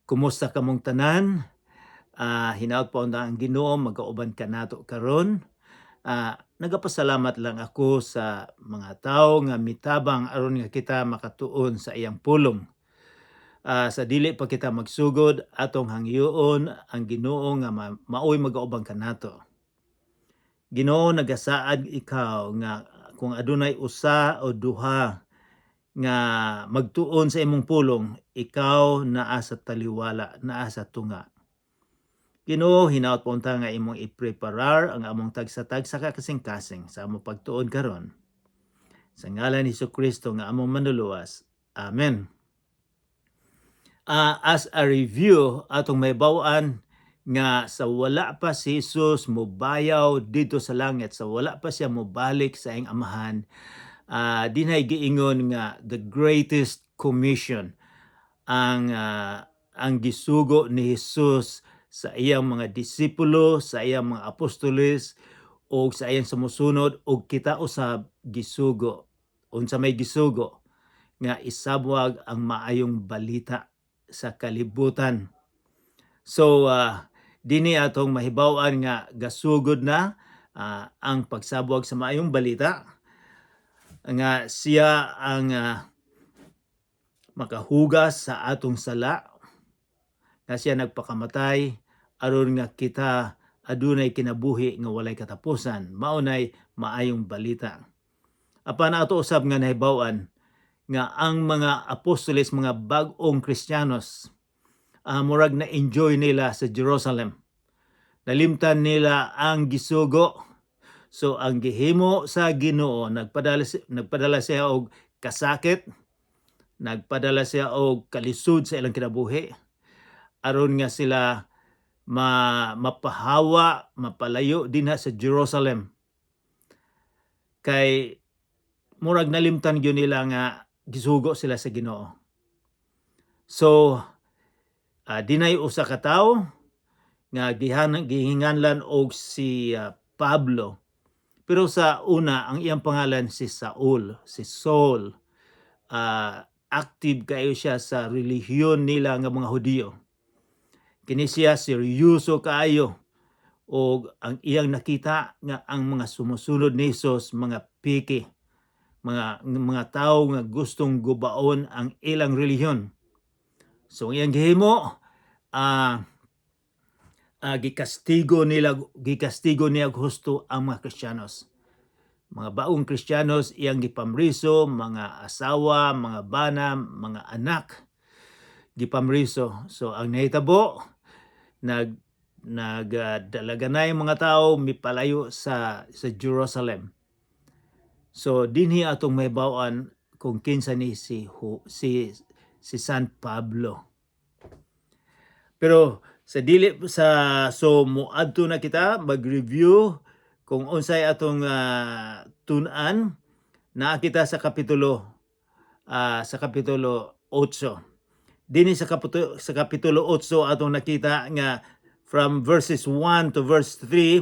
Kumusta kamong tanan? Hinaut po na ang Ginoo magauban ka nato karon. Nagapasalamat lang ako sa mga tao nga mitabang aron nga kita makatuon sa iyang pulong. Sa dili pa kita magsugod atong hangyoon ang Ginoo nga maoy magauban ka nato. Ginoo, nagasaad ikaw nga kung adunay usa o duha nga magtuon sa imong pulong, ikaw naa sa taliwala, naa sa tunga. Ginoo, hinaut po unta nga imong i-preparar ang among tagsa-tagsa ka kasing-kasing sa among pagtuon karon. Sa ngalan ni Jesucristo nga among manluluwas. Amen. As a review, atong may bawaan nga sa wala pa si Jesus mobayaw dito sa langit, sa wala pa siya mobalik sa iyang amahan, dinay giingon nga the greatest commission ang gisugo ni Jesus sa iyang mga disipulo, sa iyang mga apostoles, o sa iyang sumusunod, o kita usab gisugo. Unsa may gisugo nga isabwag ang maayong balita sa kalibutan. So, dini atong mahibaw-an nga gasugod na ang pagsabwag sa maayong balita, nga siya ang makahugas sa atong sala, nga siya nagpakamatay aron nga kita adunay kinabuhi nga walay katapusan. Maunay maayong balita. Apan ato usab nga nahibaw-an nga ang mga apostoles, mga bag-ong Kristiyanos, murag na enjoy nila sa Jerusalem. Nalimtan nila ang gisugo. So ang gihimo sa Ginoo, nagpadala siya og kasakit, nagpadala siya og kalisod sa ilang kinabuhi aron nga sila mapahawa, mapalayo dinha sa Jerusalem. Kay murag nalimtan gyud nila nga gisugo sila sa Ginoo. So dinay usa ka tawo nga gihinganlan og si Pablo. Pero sa una ang iyang pangalan si Saul, si Saul. Active kayo siya sa relihiyon nila nga mga Hudiyo. Kini siya seryoso kaayo, o ang iyang nakita nga ang mga sumusunod ni Jesus mga piki, mga tao nga gustong gubaon ang ilang relihiyon. So ang iyang gihimo, gikastigo niya gusto ang mga Kristiyanos. Mga baong Kristiyanos iyang gipamriso, mga asawa, mga bana, mga anak gipamriso. So ang nahitabo, nagdalaga na yung mga tao mipalayo sa Jerusalem. So dinhi atong mahibaw-an kung kinsa ni si San Pablo. Pero so moadto na kita mag-review kung unsay atong tun-an na kita sa kapitulo 8. Dinhi sa kapitulo 8 atong nakita nga from verses 1 to verse 3,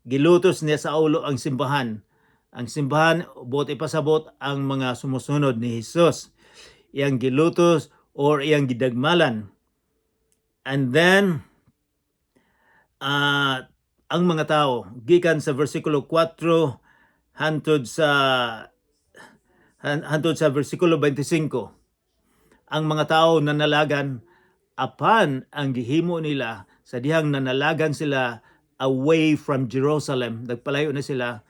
gilutos niya sa ulo ang simbahan. Ang simbahan, buot ipasabot ang mga sumusunod ni Jesus. Iyang gilutos or iyang gidagmalan. And then, ang mga tao, gikan sa versikulo 4 hantod sa versikulo 25, ang mga tao nanalagan apan ang gihimo nila sa dihang nanalagan sila away from Jerusalem, nagpalayo na sila,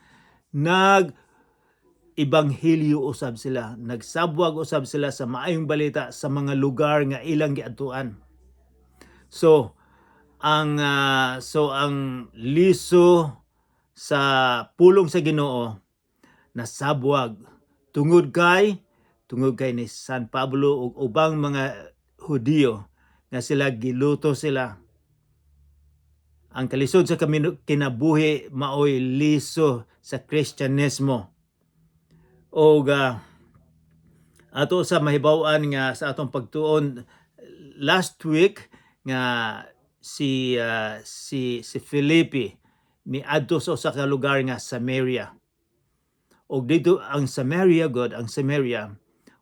nag-ibanghilyo usab sila, nagsabwag usab sila sa maayong balita sa mga lugar nga ilang giadtuan. So ang liso sa pulong sa Ginoo nasabwag tungod kay ni San Pablo ug ubang mga Hudiyo nga sila giluto sila. Ang kalisod sa kinabuhi maoy liso sa Kristyanismo. O ato sa mahibaw-an nga sa atong pagtuon last week nga si Felipe miadto sa usa ka lugar nga Samaria. Og dito ang Samaria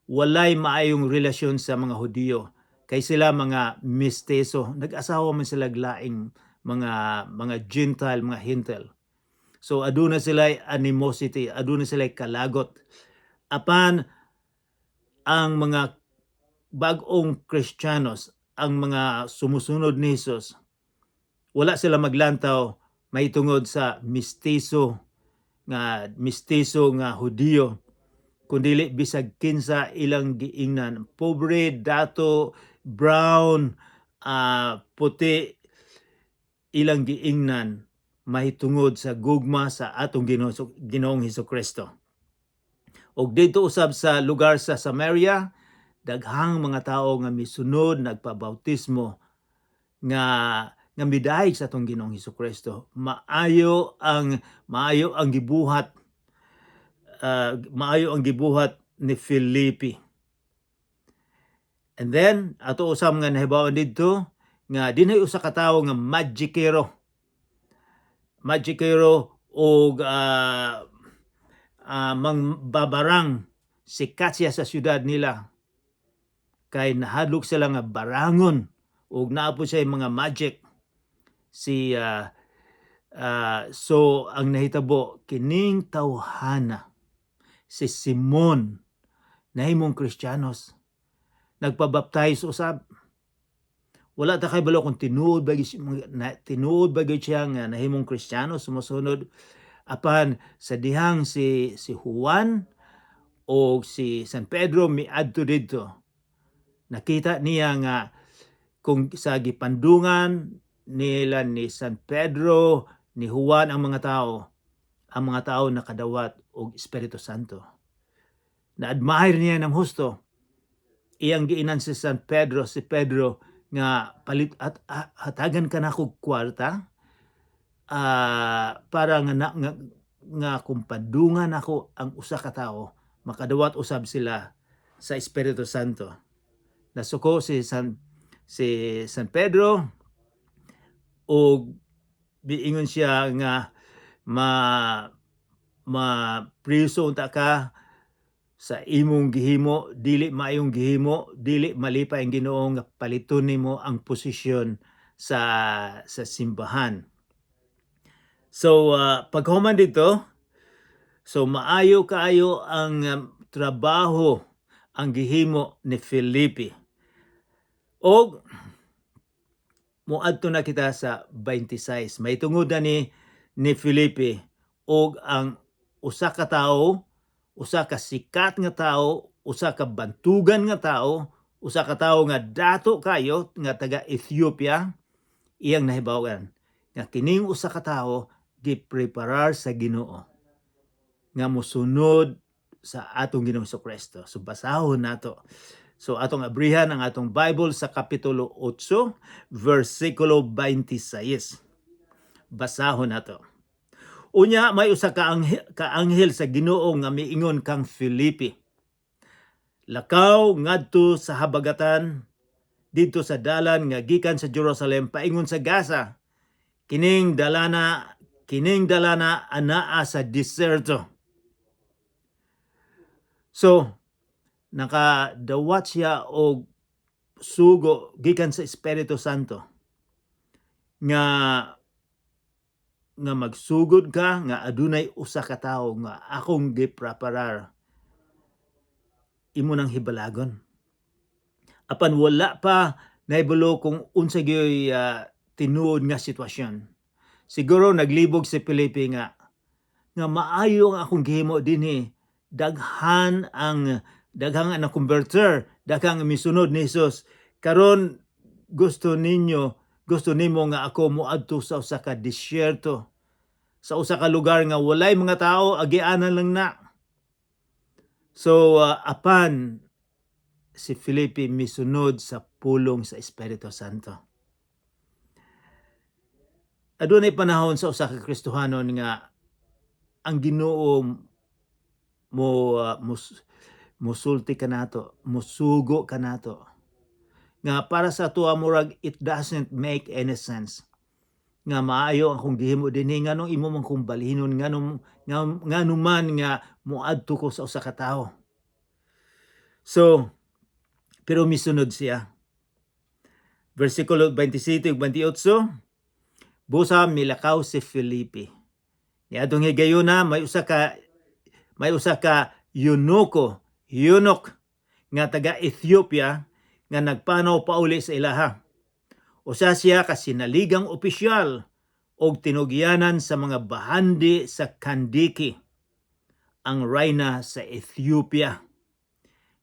walay maayong relasyon sa mga Hudiyo kay sila mga misteso, nag-asawa man sila laing mga Gentile, mga Hintel. So aduna sila animosity, aduna sila kalagot. Apan ang mga bagong Kristiyanos, ang mga sumusunod ni Jesus, wala sila maglantaw mahitungod sa mistiso nga Hudiyo, kundili bisag kinsa ilang giingnan, pobre, dato, brown, puti, ilang giingnan mahitungod sa gugma sa atong Ginoong Hesukristo. Og dito usab sa lugar sa Samaria, daghang mga tao nga misunod, nagpabautismo, nga midayeg sa atong Ginoong Hesukristo. Maayo ang gibuhat, maayo ang gibuhat ni Filipi. And then ato usab nga nahibawan didto nga dinhay usa ka tawo nga magikero og mangbabarang, sikat siya sa syudad nila kay nahadlok sila nga barangon og naapod siya mga magic. So ang nahitabo kining tawhana si Simon nahimong Kristiyanos, nagpabaptize usab. Wala ta kay balo kung tinuod ba siya nga nahimong Kristiyano sumusunod. Apan sa dihang si Juan o si San Pedro miadto didto, nakita niya nga kung sa gipandungan nila ni San Pedro, ni Juan ang mga tao nakadawat og Espiritu Santo. Na-admire niya ng husto. Iyang giinan si Pedro nga palit at hatagan ka na kog kwarta para nga kung padungan ako ang usa ka tawo, makadawat usab sila sa Espiritu Santo. Nasuko si San Pedro og biingon siya nga ma-priso unta ka sa imong gihimo, dili maayong gihimo, dili malipay ang Ginoo nga paliton nimo ang posisyon sa simbahan. So paghuman dito, so maayo kaayo ang trabaho ang gihimo ni Filipi. Og moadto na kita sa 26. May tungod na ni Filipi og ang usa ka tawo, usa ka sikat nga tawo, usa ka bantugan nga tawo, usa ka tawo nga dato kayo nga taga Ethiopia, iyang nahibawan nga kining usa ka tawo gipreparar sa Ginoo nga mosunod sa atong Ginoong Hesukristo. So basahon nato. So atong abrihan ang atong Bible sa kapitulo 8, versikulo 26. Basahon nato. Unya may usa ka anghel sa Ginoo nga miingon kang Filipi, lakaw ngadto sa habagatan didto sa dalan nga gikan sa Jerusalem paingon sa Gaza. Kining dalana anaa sa diserto. So nakadawat siya og sugo gikan sa Espiritu Santo nga magsugod ka nga adunay usa ka tawo nga akong gipreparar, imo nang hibalagon. Apan wala pa nahibalo kung unsa gyoy tinuod nga sitwasyon. Siguro naglibog si Filipi nga maayo ang akong gihimo dinhi, daghan ang converter, daghang misunod ni Jesus. Karon gusto nimo nga ako moadto sa usa ka disyerto, sa usa ka lugar nga walay mga tao, agianan lang na. So apan si Filipi misunod sa pulong sa Espiritu Santo. Adunay panahon sa usa ka Kristohanon nga ang Ginoo musulti ka nato, musugo ka nato. Nga para sa tuwa murag it doesn't make any sense. Nga maayo akong gihimo dinhi nganong imo man kong balhinon, nganong man nga moadto ko sa usa ka tawo. So pero misunod siya. versikulo 27 ug 28, busa milakaw si Felipe. Niadtong higayuna may usa ka eunuch nga taga Ethiopia nga nagpanaw pauli sa ilaha. Usa siya ka sinaligang opisyal og tinugyanan sa mga bahandi sa Kandiki, ang reyna sa Ethiopia.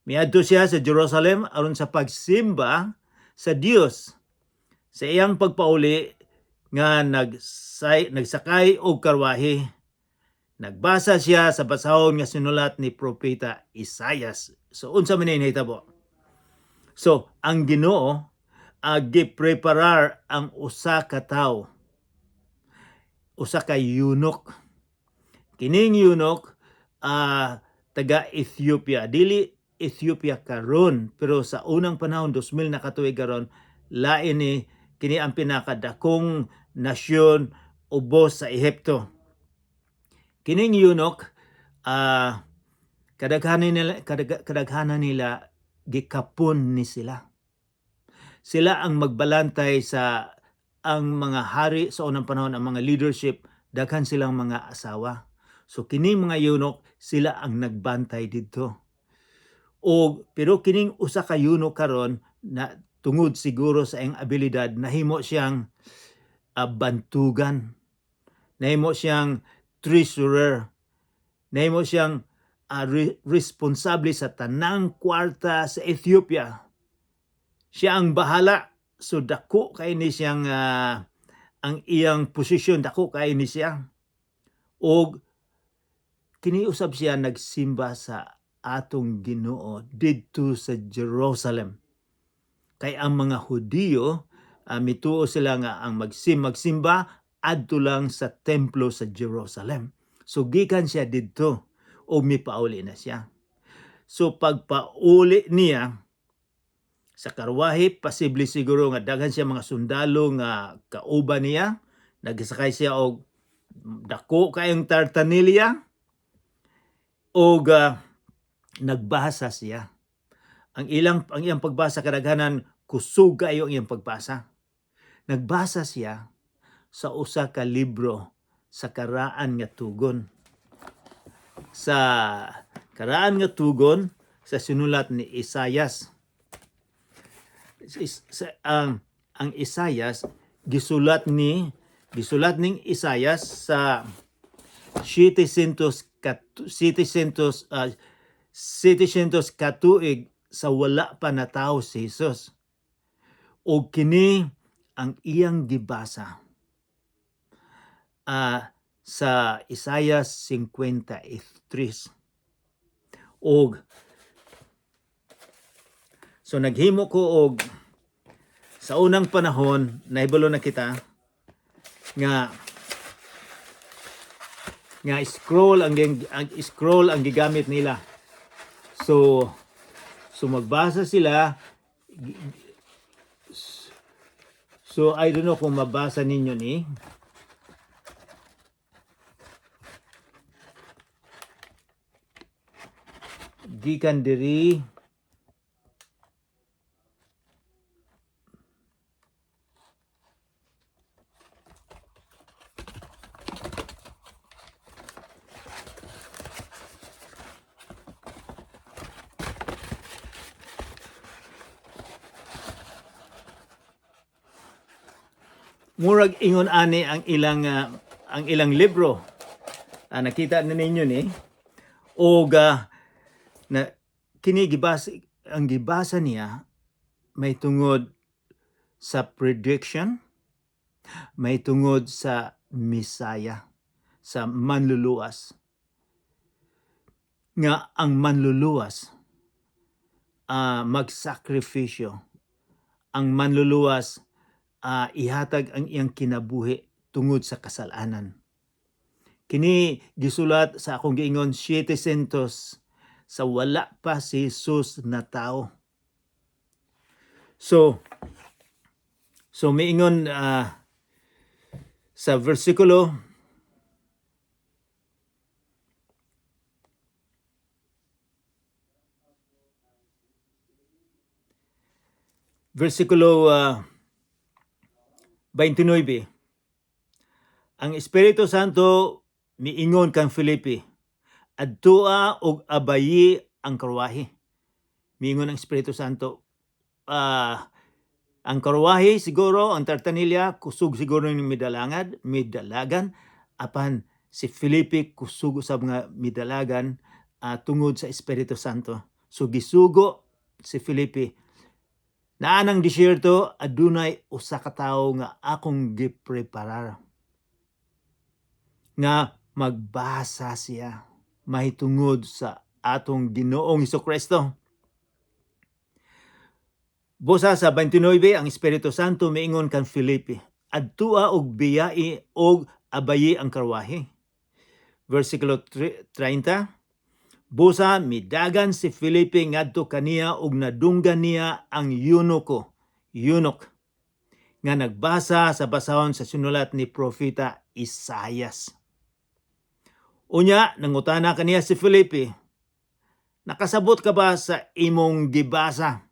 Miadto siya sa Jerusalem aron sa pagsimba sa Dios. Sa iyang pagpauli nga nagsakay og karwahe, nagbasa siya sa basahon nga sinulat ni Propeta Isaias. So unsa man ni nahitabo? So ang Ginoo gipreparar ang usa ka tawo, usa ka eunuch. Kining eunuch taga Ethiopia, dili Ethiopia karon, pero sa unang panahon 2000 na katuig karon, lain ni kini ang pinakadakong nasyon ubos sa Ehipto. Kining eunuch kadaghanan nila gikapon ni sila. Sila ang magbalantay sa ang mga hari sa unang panahon, ang mga leadership, daghan silang mga asawa. So kining mga eunuch, sila ang nagbantay didto. Pero kining usa ka eunuch karon na tungod siguro sa iyang abilidad, nahimo siyang bantugan, nahimo siyang treasurer, nahimo siyang responsable sa tanang kwarta sa Ethiopia. Siya ang bahala. So dako kay ni siyang ang iyang posisyon, dako kay ni siya. Og kiniusab siya nagsimba sa atong Ginoo didto sa Jerusalem. Kay ang mga Hudiyo mituo sila nga ang magsimba adto lang sa templo sa Jerusalem. So gikan siya didto o mipauli na siya. So pagpauli niya sa karwahe, posible siguro nga daghan siya mga sundalo nga kauban niya, nagsakay siya og dako kayong tartanilya, og nagbasa siya. Ang iyang pagbasa kadaghanan kusog kayo ang iyang pagbasa. Nagbasa siya sa usa ka libro sa karaan nga tugon. Sa karaan nga tugon sa sinulat ni Isaias. Ang Isaias gisulat ning Isaias sa 700 katuig sa wala pa natawo si Jesus. O kini ang iyang gibasa sa Isaias 53. So naghimo ko og sa unang panahon, nahibalo na kita nga scroll ang gigamit nila. So magbasa sila. So I don't know kung mabasa ninyo ni. Gikan diri murag ingon ani ang ilang libro. Nakita na ninyo ni. Og na kini ang gibasa niya may tungod sa prediction, may tungod sa Messiah, sa manluluwas. Nga ang manluluwas magsakripisyo. Ang manluluwas ihatag ang iyang kinabuhi tungod sa kasalanan. Kini gisulat sa akong giingon 700 sa wala pa si Jesus na tao. So miingon sa versikulo 7 29. Ang Espiritu Santo miingon kang Filipi, adtua og abayi ang karwahe. Miingon ang Espiritu Santo, ang karwahe siguro, ang tartanilya, kusog siguro ng midalagan, apan si Filipi kusog sa mga midalagan tungod sa Espiritu Santo. So gisugo si Filipi. Naanang disyerto, adunay usa ka tawo nga akong gipreparar. Nga magbasa siya mahitungod sa atong Ginoong Hesukristo. Busa sa 29, ang Espiritu Santo miingon kan Filipi, adtua og biyai og abayi ang karwahe. Versikulo 30, busa midagan si Filipi ngadto kaniya og nadunggan niya ang eunuch nga nagbasa sa basahon sa sinulat ni Propeta Isaias. Unya, nangutana kaniya si Filipi, nakasabot ka ba sa imong gibasa?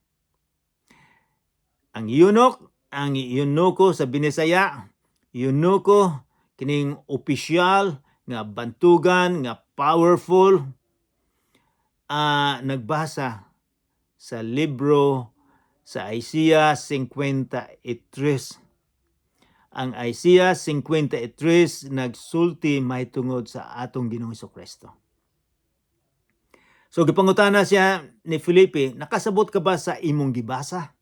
Ang eunuko sa Binisaya, eunuko kining opisyal nga bantugan, nga powerful, nagbasa sa libro sa Isaiah 53. Ang Isaiah 53 nagsulti mahitungod sa atong Ginoong Hesukristo. So gipangutana siya ni Filipi, nakasabot ka ba sa imong gibasa?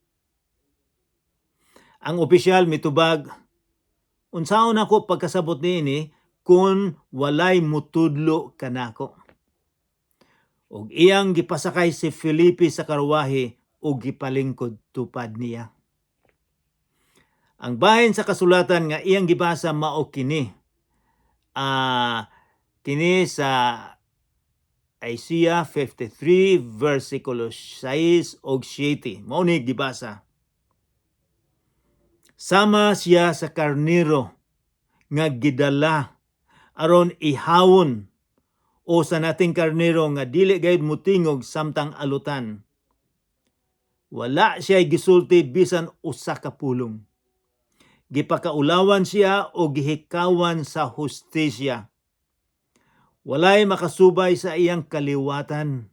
Ang opisyal mitubag, unsaon ako pagkasabot niini kung walay mutudlo kanako. Og iyang gipasakay si Filipi sa karwahe ug gipalingkod tupad niya. Ang bahin sa kasulatan nga iyang gibasa mao kini. Kini sa Isaiah 53 versikulo 6 og 7. Mao ni gibasa. Sama siya sa karnero nga gidala aron ihawon, o sa nating karnero nga dili gayud mutingog samtang alutan. Wala siya gisulti bisan usa ka pulong. Gipakaulawan siya o gihikawan sa hustisya. Walay makasubay sa iyang kaliwatan.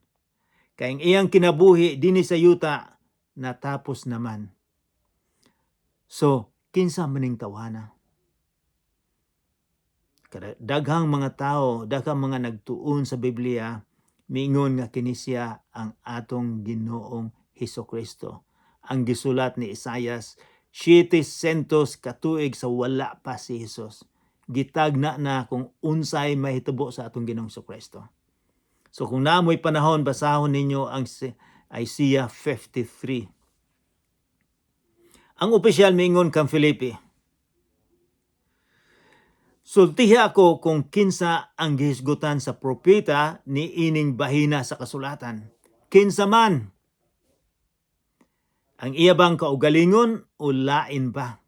Kay ang iyang kinabuhi dinhi sa yuta natapos naman. So, kinsa maning tawhana? Daghang mga tao, daghang mga nagtuon sa Biblia, miingon nga kini siya ang atong Ginoong Hesukristo. Ang gisulat ni Isaias 700 katuig sa wala pa si Jesus. Gitagna na kung unsay mahitabo sa atong Ginoong Hesukristo. So kung naamoy panahon, basahon ninyo ang Isaiah 53. Ang opisyal miingon kang Filipi, sultiha ako kung kinsa ang gihisgutan sa propeta ni ining bahina sa kasulatan. Kinsa man? Ang iya bang kaugalingon o lain ba?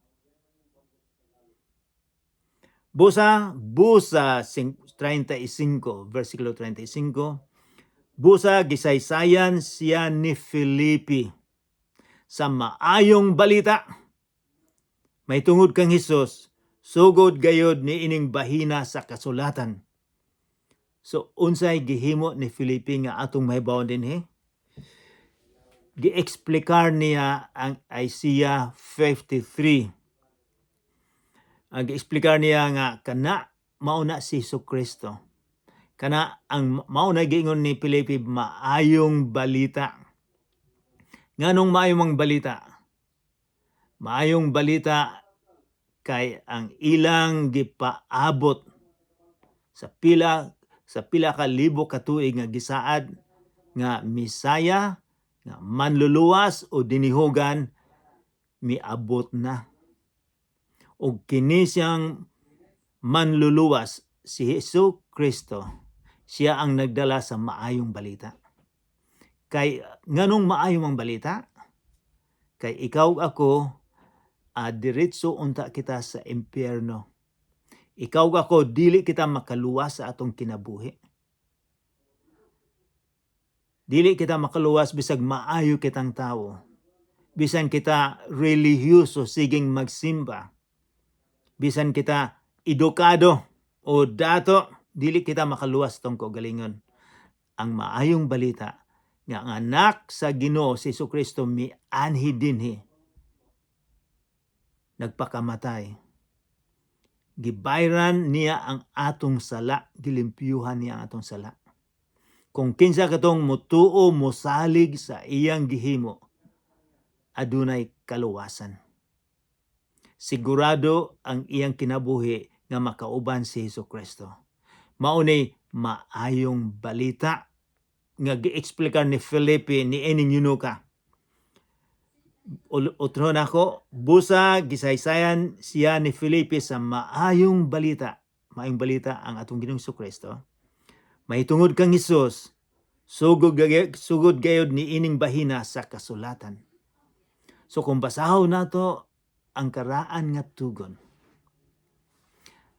Busa 35, versikulo 35, busa gisaysayan siya ni Filipi sa maayong balita. May tungod kang Hesus, sugod gayod ni ining bahina sa kasulatan. So, unsay gihimo ni Filipi nga atong mahibawon dinhi? Gi-explicar niya ang Isaiah 53. Ang gi-explicar niya nga kana mauna si Jesucristo. Kana ang mauna giingon ni Filipi maayong balita. Nganong maayong balita? Maayong balita kay ang ilang gipaabot sa pila ka libo ka tuig nga gisaad nga Misaya nga manluluwas o dinihogan miabot na. O kini siyang manluluwas si Jesucristo, siya ang nagdala sa maayong balita. Kay nganong maayong ang balita? Kay ikaw ako diretso unta kita sa impyerno. Ikaw ako dili kita makaluwas sa atong kinabuhi. Dili kita makaluwas bisag maayo kitang tao. Bisan kita relihiyoso siging magsimba. Bisan kita edukado o dato, dili kita makaluwas tong kaugalingon. Ang maayong balita nga ang anak sa Ginoo si Jesucristo mianhi dinhi, nagpakamatay. Gibayran niya ang atong sala, gilimpyuhan niya ang atong sala. Kung kinsa katong mutuo mosalig sa iyang gihimo, adunay kaluwasan. Sigurado ang iyang kinabuhi nga makauban si Jesucristo. Maunay maayong balita nga gi-explicar ni Felipe ni ining yunuka. Utron ako, busa gisaysayan siya ni Felipe sa maayong balita. Maayong balita ang atong Ginoong Jesucristo. Mahitungod kang Hesus, sugod gayud ni ining bahina sa kasulatan. So kung basahon nato ang karaan nga tugon,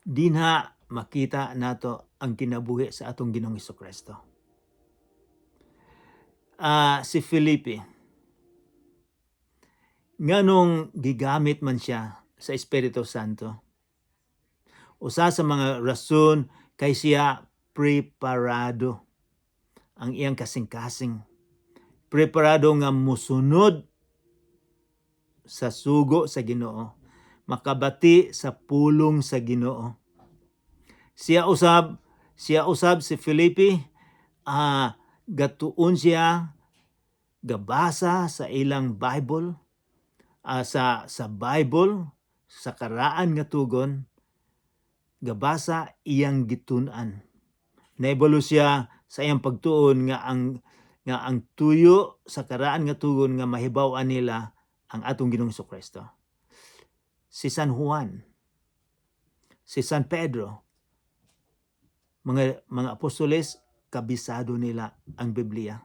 dinha makita nato ang kinabuhi sa atong Ginoong Jesucristo. Si Felipe, nganong gigamit man siya sa Espiritu Santo. Usa sa mga rason kay siya preparado ang iyang kasing-kasing. Preparado nga musunod sa sugo sa Ginoo, makabati sa pulong sa Ginoo. Siya usab si Felipe, gatuon siya gabasa sa ilang Bible, sa Bible, sa karaan nga tugon, gabasa iyang gitun-an. Naibalo siya sa iyang pagtuon nga ang tuyo sa karaan nga tugon nga mahibaw-an nila ang atong Ginoong Jesucristo. Si San Juan, si San Pedro, mga apostoles, kabisado nila ang Biblia.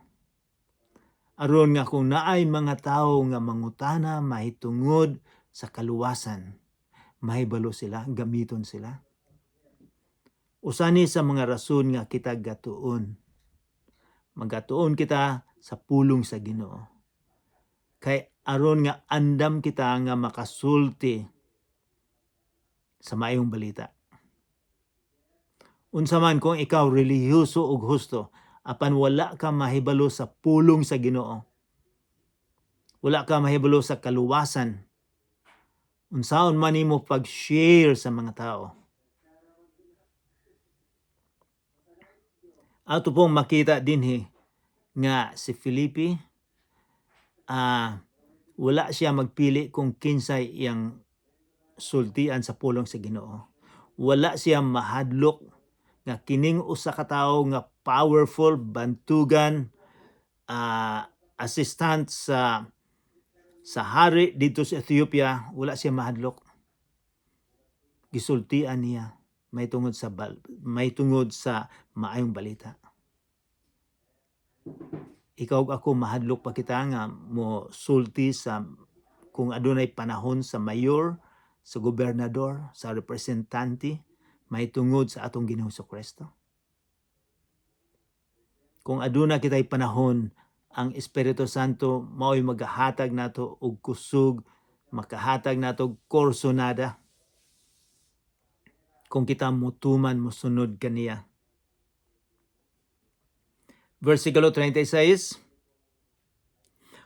Aron nga kung naay mga tawo nga mangutana mahitungod sa kaluwasan, mahibalo sila, gamiton sila. Usani sa mga rason nga kita gatuon. Magatuon kita sa pulong sa Ginoo. Kay aron nga andam kita nga makasulti sa maayong balita. Unsa man kung ikaw relihiyoso ug husto, apan wala ka mahibalo sa pulong sa Ginoo, wala ka mahibalo sa kaluwasan, unsaon man nimo pag-share sa mga tao. Ato pong makita dinhi nga si Felipe, wala siya magpili kung kinsay iyang sultian sa pulong sa Ginoo. Wala siya mahadlok nga kining usa ka tawo nga powerful, bantugan, assistant sa hari dito sa Ethiopia, wala siya mahadlok. Gisultian niya may tungod sa maayong balita. Ikaw ako mahadlok pa kita nga mo sulti sa kung adunay panahon sa mayor, sa gobernador, sa representante, may tungod sa atong Ginoong Jesucristo. Kung aduna kitay panahon, ang Espiritu Santo mao'y magahatag nato og kusog, makahatag nato og korsonada. Kung kita mutuman mosunod kaniya. Versikulo 36,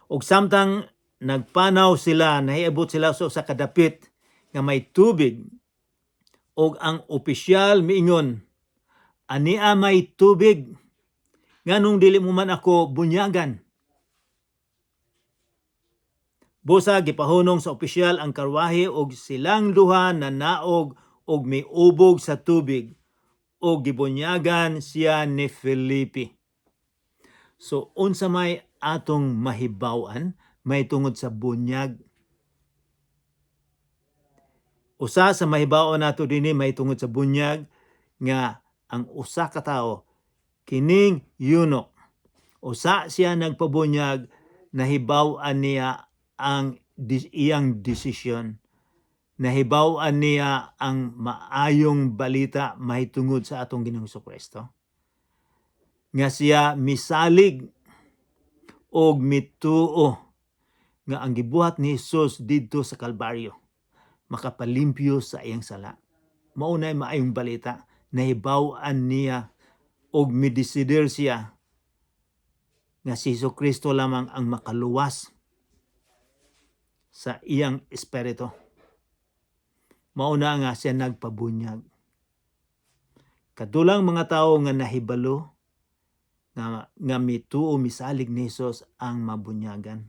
ug samtang nagpanaw sila, nahiabot sila sa kadapit nga may tubig, ug ang opisyal miingon, ania may tubig, nganong dili mo man ako bunyagan? Busa gipahunong sa opisyal ang karwahe ug silang duha nanaog og miubog sa tubig o gibunyagan siya ni Felipe. So unsa may atong mahibaw-an may tungod sa bunyag. Usa sa mahibaw-an nato dinhi may tungod sa bunyag nga ang usa ka tawo kining eunuch, usa siya nagpabunyag, nahibaw-an niya ang iyang desisyon. Nahibaw-an niya ang maayong balita mahitungod sa atong Ginoong Jesucristo. Nga siya misalig og mituo nga ang gibuhat ni Jesus didto sa Kalbaryo makapalimpyo sa iyang sala. Maunay maayong balita, nahibaw-an niya og midesider siya nga si Jesucristo lamang ang makaluwas sa iyang espiritu. Mauna nga siya nagpabunyag. Kadulang mga tao nga nahibalo nga mituo misalig ni Jesus ang mabunyagan.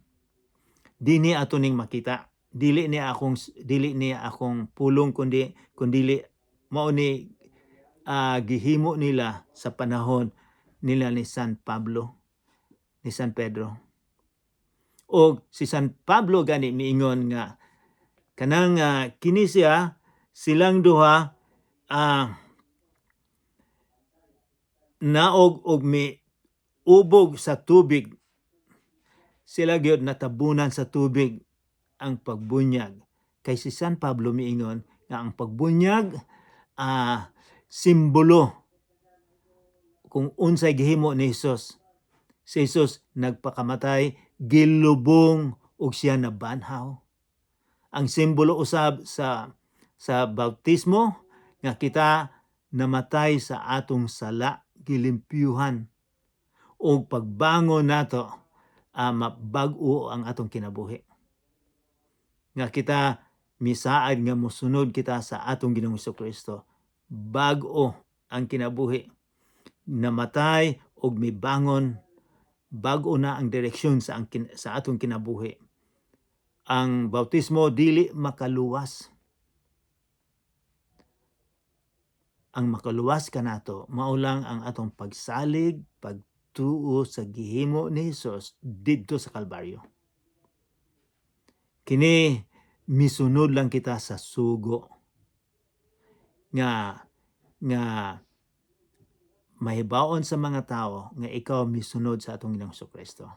Dini ato ning makita, dili niya akong pulong kundi mao ni gihimo nila sa panahon nila ni San Pedro. O si San Pablo gani miingon nga kanang kini silang duha naog og miubog sa tubig, sila gyud natabunan sa tubig ang pagbunyag. Kay si San Pablo miingon nga ang pagbunyag simbolo kung unsay gihimo ni Jesus. Si Jesus nagpakamatay, gilubong ug siya nabanhaw. Ang simbolo usab sa bautismo nga kita namatay sa atong sala, gilimpyuhan, ug pagbangon nato mabag-o ang atong kinabuhi. Nga kita misaad nga mosunod kita sa atong Ginoong Jesucristo. Bag-o ang kinabuhi. Namatay ug mibangon, bag-o na ang direksyon sa atong kinabuhi. Ang bautismo dili makaluwas. Ang makaluwas kanato mao lang ang atong pagsalig, pagtuo sa gihimo ni Jesus didto sa Kalbaryo. Kini misunod lang kita sa sugo nga mahibaon sa mga tao nga ikaw misunod sa atong Ginoong Jesucristo.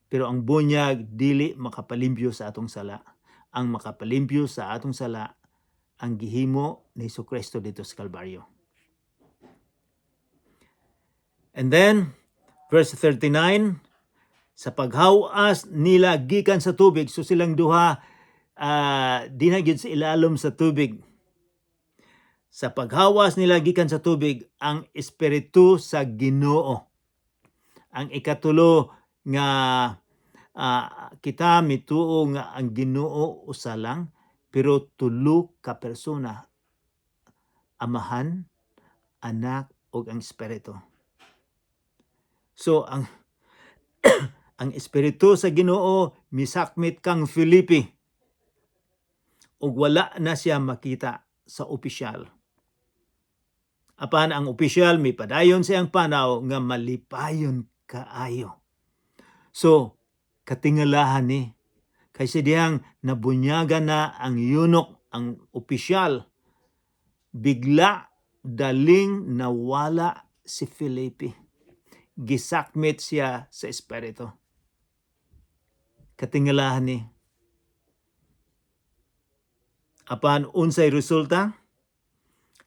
Pero ang bunyag dili makapalimpyo sa atong sala. Ang makapalimpyo sa atong sala ang gihimo ni Jesucristo dito sa Kalbaryo. And then verse 39, sa paghawas nila gikan sa tubig, so silang duha di na gyud sa ilalom sa tubig. Sa paghawas nila gikan sa tubig, ang Espiritu sa Ginoo. Ang ikatulo nga kita mituo nga ang Ginoo usa lang, pero tulo ka persona, Amahan, Anak ug ang Espiritu. So ang ang Espiritu sa Ginoo misakmit kang Filipi ug wala na siya makita sa opisyal. Apan ang opisyal mipadayon siyang panaw nga malipayon kaayo. So katingalahan ni kaysa diyang nabunyagan na ang yunok, ang opisyal, bigla daling nawala si Filipi. Gisakmit siya sa espiritu. Katingalahan ni. Apan unsay resulta?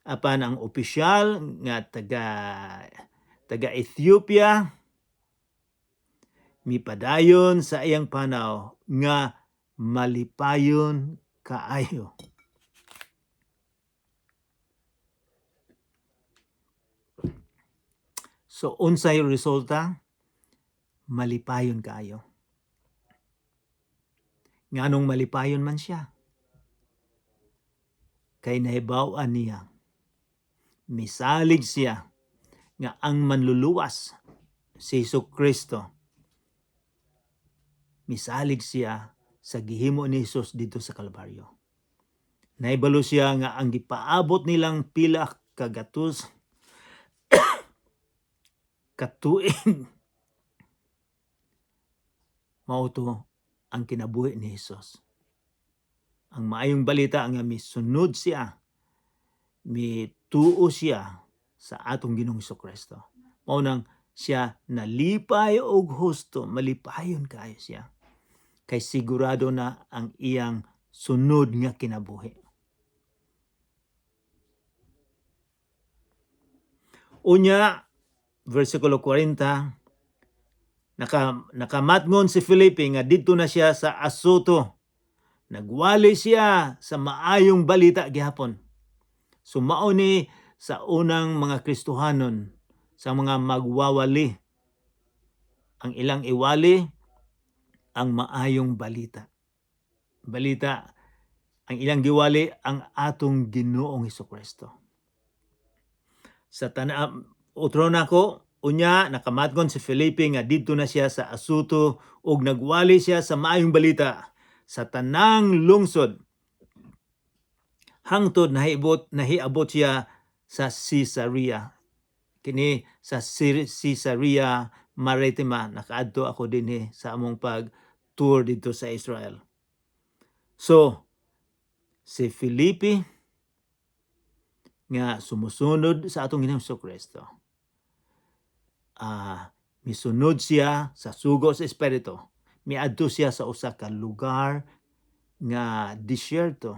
Apan ang opisyal nga taga Ethiopia mipadayon sa iyang panaw nga malipayon kaayo. So unsay resulta? Malipayon kaayo. Nganong malipayon man siya? Kay nahibaw-an niya, misalig siya nga ang manluluwas si Jesucristo. Misalig siya sa gihimo ni Jesus dito sa Kalbaryo. Naibalo siya nga ang gipaabot nilang pila kagatos katuig mao to ang kinabuhi ni Jesus. Ang maayong balita nga misunod siya, mituo siya sa atong Ginoong Jesucristo. Mao nang siya nalipay og husto, malipayon kaayo siya. Kay sigurado na ang iyang sunod nga kinabuhi. Unya, versikulo 40, nakamatngon si Filipe nga didto na siya sa Azoto, Nagwali siya sa maayong balita gihapon. Sumao ni sa unang mga Kristohanon, sa mga magwawali. Ang ilang iwali, ang maayong balita. Ang ilang giwali, ang atong Ginoong Hesukristo. Sa utro na ko, unya nakamatgon si Felipe nga didto na siya sa Azoto ug nagwali siya sa maayong balita sa tanang lungsod. Hangtod nahiabot siya sa Caesarea. Kini sa Caesarea Maritima, nakaadto ako dinhi sa among pag-tour dito sa Israel. So, si Felipe nga sumusunod sa atong Ginoong Hesukristo. Misunod siya sa sugo sa Espiritu. Miadto siya sa usa ka lugar nga disyerto.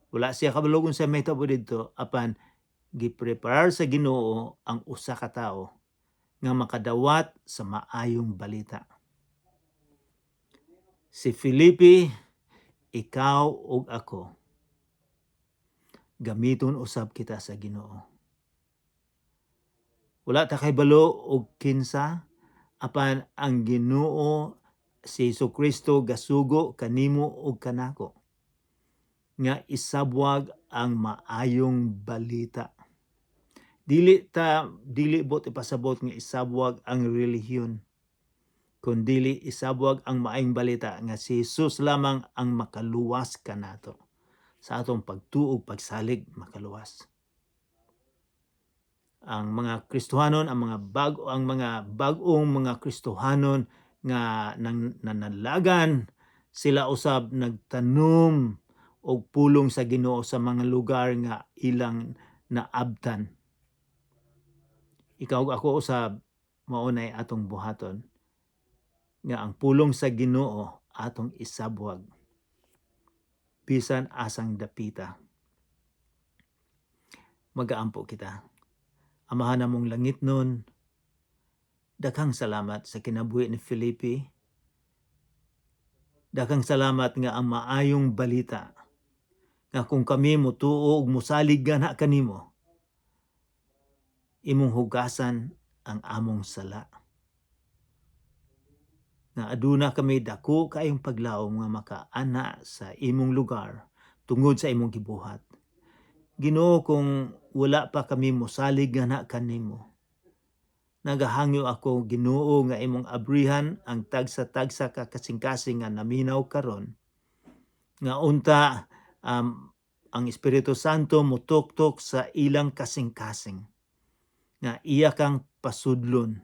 Wala siya kabalo kung sa may tabo dito, apan gipreparar sa Ginoo ang usa ka tawo nga makadawat sa maayong balita. Si Felipe, ikaw ug ako, gamiton usab kita sa Ginoo. Wala ta kay balo og kinsa, apan ang Ginoo si Hesukristo gasugo kanimo ug kanako nga isabwag ang maayong balita. Dili bot ipasabot nga isabwag ang relihiyon, kundi isabwag ang maayong balita nga si Jesus lamang ang makaluwas kanato. Sa atong pagtuo pagsalig makaluwas. Ang mga Kristohanon, ang mga bag-ong mga Kristohanon nga nanalagan, sila usab nagtanom og pulong sa Ginoo sa mga lugar nga ilang naabtan. Ikaw ug ako usab mao nay atong buhaton nga ang pulong sa Ginoo atong isabwag bisan asang dapita. Magaampo kita. Amahan namong langit nun, daghang salamat sa kinabuhi ni Felipe. Daghang salamat nga ang maayong balita nga kung kami motuo ug mosalig gana kanimo, imong hugasan ang among sala. Nga aduna kami dako kaayong paglaom nga makaana sa imong lugar tungod sa imong gibuhat. Ginoo, kung wala pa kami mosalig gana kanimo, nagahangyo ako Ginoo nga imong abrihan ang tagsa-tagsa ka kasing-kasing nga naminaw karon, nga unta ang Espiritu Santo mutuktok sa ilang kasing-kasing, nga iya kang pasudlon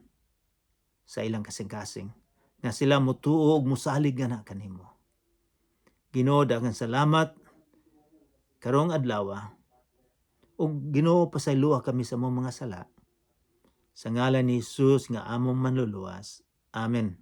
sa ilang kasing-kasing, nga sila motuo ug mosalig gana kanimo. Ginoo, daghang salamat karong adlaw, ug Ginoo pasayloa kami sa among mga sala. Sa ngalan ni Jesus nga among manluluwas. Amen.